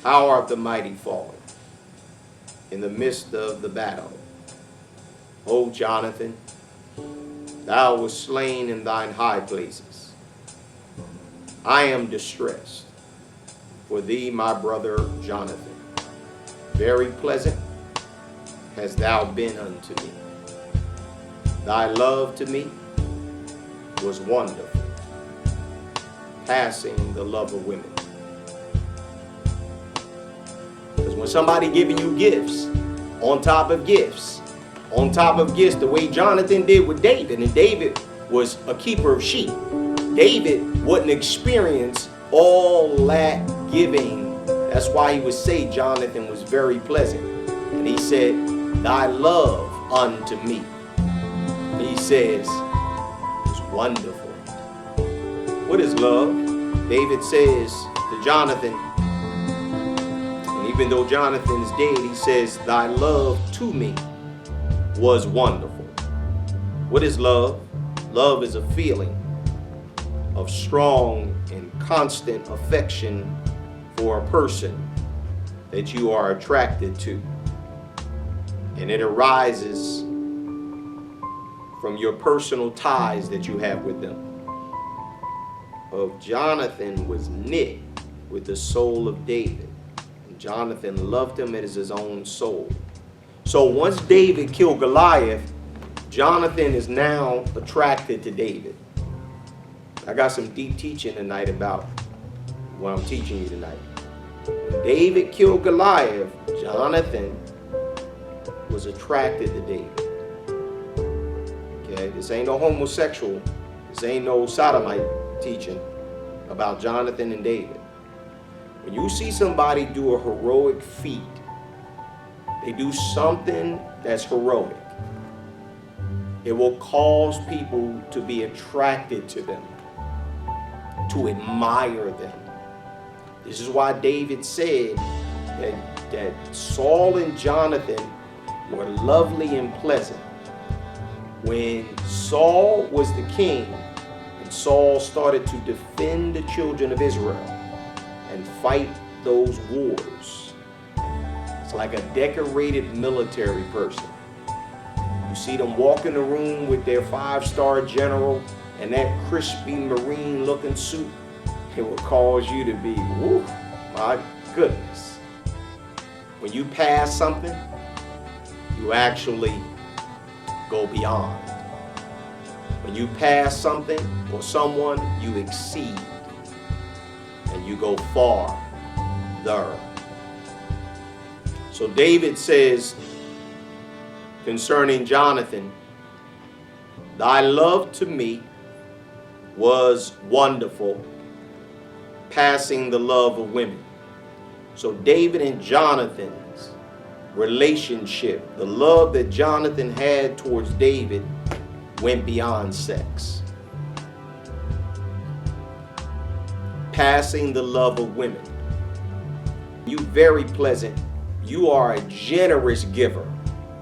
How art the mighty fallen in the midst of the battle? O Jonathan, thou wast slain in thine high places. I am distressed for thee, my brother Jonathan. Very pleasant hast thou been unto me. Thy love to me was wonderful, passing the love of women. Because when somebody giving you gifts, on top of gifts, the way Jonathan did with David, and David was a keeper of sheep. David wouldn't experience all that giving. That's why he would say Jonathan was very pleasant. And he said, thy love unto me, he says, is wonderful. What is love? David says to Jonathan, and even though Jonathan is dead, he says, thy love to me was wonderful. What is love? Love is a feeling of strong and constant affection for a person that you are attracted to. And it arises from your personal ties that you have with them. Of Jonathan was knit with the soul of David. And Jonathan loved him as his own soul. So once David killed Goliath, Jonathan is now attracted to David. I got some deep teaching tonight about what I'm teaching you tonight. When David killed Goliath, Jonathan was attracted to David. Okay, this ain't no homosexual, this ain't no sodomite teaching about Jonathan and David. When you see somebody do a heroic feat, they do something that's heroic, it will cause people to be attracted to them, to admire them. This is why David said that Saul and Jonathan were lovely and pleasant. When Saul was the king, and Saul started to defend the children of Israel and fight those wars, it's like a decorated military person. You see them walk in the room with their 5-star general and that crispy marine looking suit, it will cause you to be, whoo, my goodness. When you pass something, you actually go beyond. When you pass something or someone, you exceed and you go farther. So David says concerning Jonathan, thy love to me was wonderful, passing the love of women. So David and Jonathan's relationship, the love that Jonathan had towards David, went beyond sex. Passing the love of women. You very pleasant. You are a generous giver.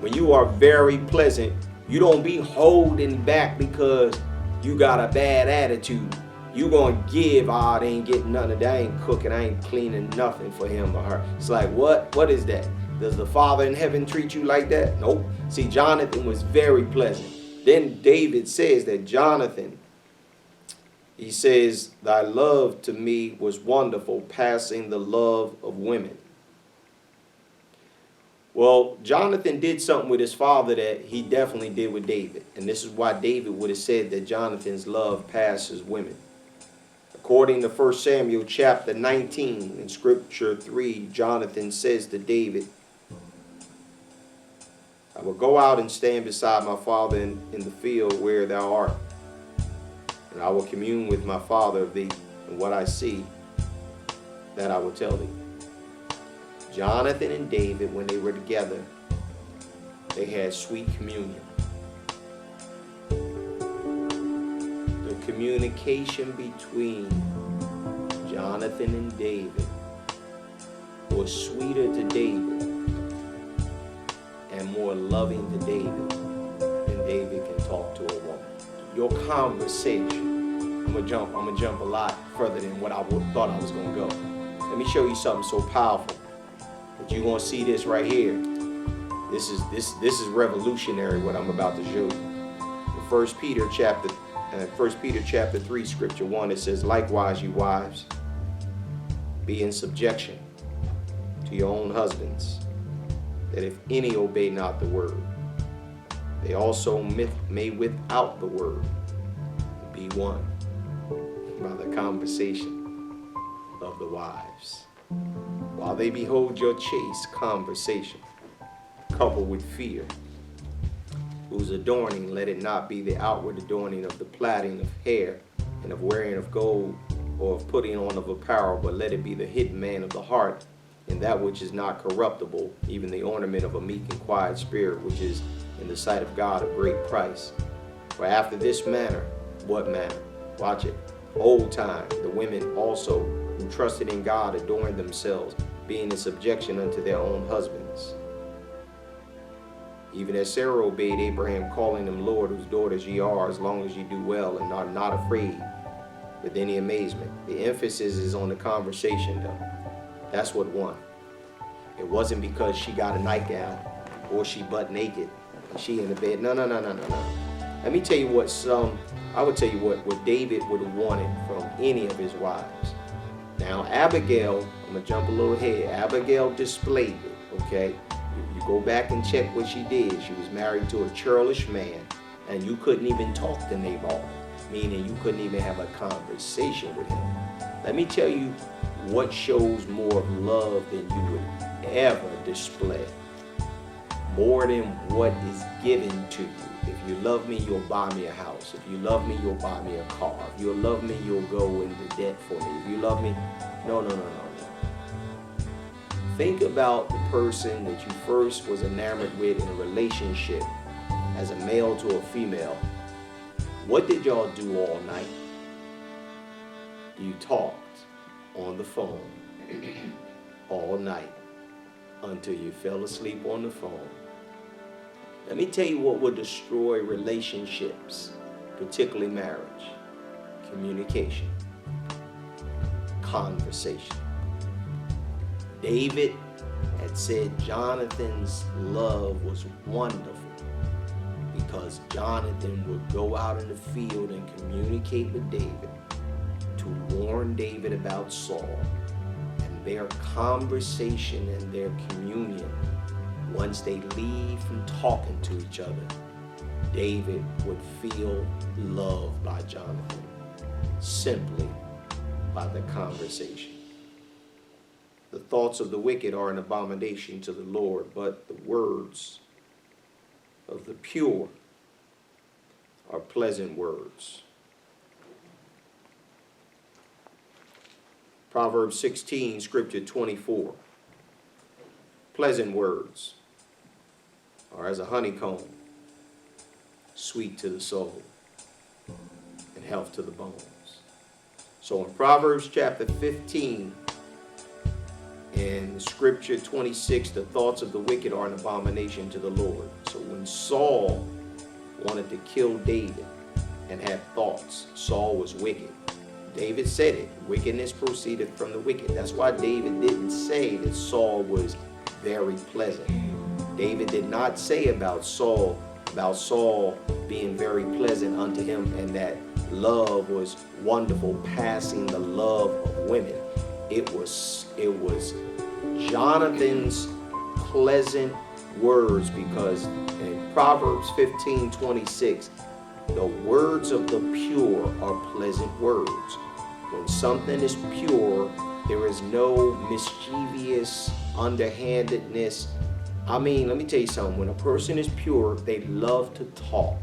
When you are very pleasant, you don't be holding back because you got a bad attitude. You gonna give, I ain't getting nothing, I ain't cooking, I ain't cleaning nothing for him or her. It's like, what is that? Does the Father in heaven treat you like that? Nope. See, Jonathan was very pleasant. Then David says that Jonathan, he says, thy love to me was wonderful, passing the love of women. Well, Jonathan did something with his father that he definitely did with David. And this is why David would have said that Jonathan's love passes women. According to 1 Samuel chapter 19 in scripture 3, Jonathan says to David, I will go out and stand beside my father in the field where thou art, and I will commune with my father of thee, and what I see, that I will tell thee. Jonathan and David, when they were together, they had sweet communion. The communication between Jonathan and David was sweeter to David and more loving to David than David can talk to a woman. Your conversation, I'm gonna jump a lot further than what I thought I was gonna go. Let me show you something so powerful that you're gonna see this right here. This is revolutionary what I'm about to show you. In 1 Peter chapter 3, scripture 1, it says, likewise, you wives, be in subjection to your own husbands, that if any obey not the word, they also may without the word be won by the conversation of the wives, while they behold your chaste conversation, coupled with fear, whose adorning, let it not be the outward adorning of the plaiting of hair and of wearing of gold or of putting on of apparel, but let it be the hidden man of the heart, in that which is not corruptible, even the ornament of a meek and quiet spirit, which is in the sight of God of great price. For after this manner, what manner? Watch it. Old time, the women also who trusted in God adorned themselves, being in subjection unto their own husbands. Even as Sarah obeyed Abraham, calling him Lord, whose daughters ye are, as long as ye do well and are not afraid with any amazement. The emphasis is on the conversation, though. That's what won. It wasn't because she got a nightgown or she butt naked and she in the bed. No. Let me tell you I would tell you what David would have wanted from any of his wives. Now, Abigail, I'm going to jump a little ahead. Abigail displayed it, okay? You go back and check what she did. She was married to a churlish man, and you couldn't even talk to Nabal, meaning you couldn't even have a conversation with him. Let me tell you what shows more of love than you would ever display. More than what is given to you. If you love me, you'll buy me a house. If you love me, you'll buy me a car. If you love me, you'll go into debt for me. If you love me, no. Think about the person that you first was enamored with in a relationship as a male to a female. What did y'all do all night? You talked on the phone all night until you fell asleep on the phone. Let me tell you what will destroy relationships, particularly marriage. Communication. Conversation. David had said Jonathan's love was wonderful because Jonathan would go out in the field and communicate with David to warn David about Saul, and their conversation and their communion, once they leave from talking to each other, David would feel loved by Jonathan simply by the conversation. The thoughts of the wicked are an abomination to the Lord, but the words of the pure are pleasant words. Proverbs 16, scripture 24. Pleasant words are as a honeycomb, sweet to the soul and health to the bones. So in Proverbs chapter 15, in scripture 26, the thoughts of the wicked are an abomination to the Lord. So when Saul wanted to kill David and had thoughts, Saul was wicked. David said it, wickedness proceeded from the wicked. That's why David didn't say that Saul was very pleasant. David did not say about Saul being very pleasant unto him and that love was wonderful, passing the love of women. It was Jonathan's pleasant words, because in Proverbs 15:26, the words of the pure are pleasant words. When something is pure, there is no mischievous underhandedness. I mean, let me tell you something. When a person is pure, they love to talk.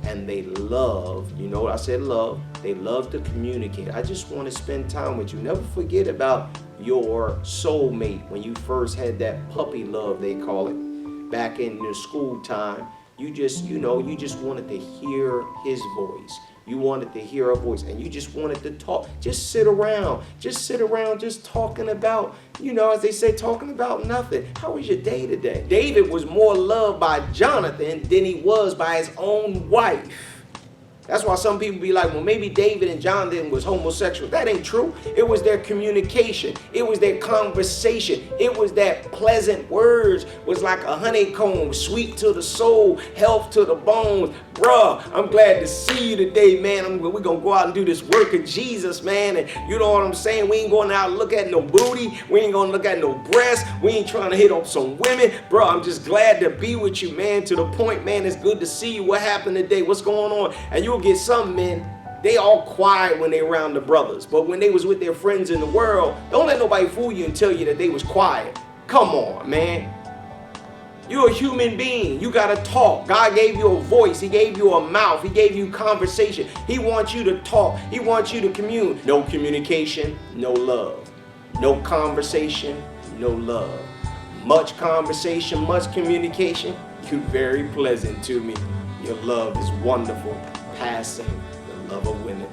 And they love, you know what I said, love. They love to communicate. I just want to spend time with you. Never forget about your soulmate when you first had that puppy love, they call it, back in your school time. You just wanted to hear his voice. You wanted to hear her voice, and you just wanted to talk. Just sit around, just talking about, as they say, talking about nothing. How was your day today? David was more loved by Jonathan than he was by his own wife. That's why some people be like, well, maybe David and Jonathan was homosexual. That ain't true. It was their communication. It was their conversation. It was that pleasant words was like a honeycomb, sweet to the soul, health to the bones. Bruh, I'm glad to see you today, man. We're going to go out and do this work of Jesus, man. And you know what I'm saying? We ain't going out and look at no booty. We ain't going to look at no breasts. We ain't trying to hit up some women. Bro, I'm just glad to be with you, man. To the point, man, it's good to see you. What happened today? What's going on? And you'll get some men, they all quiet when they around the brothers. But when they was with their friends in the world, don't let nobody fool you and tell you that they was quiet. Come on, man. You're a human being. You got to talk. God gave you a voice. He gave you a mouth. He gave you conversation. He wants you to talk. He wants you to commune. No communication, no love. No conversation, no love. Much conversation, much communication. You're very pleasant to me. Your love is wonderful, passing the love of women.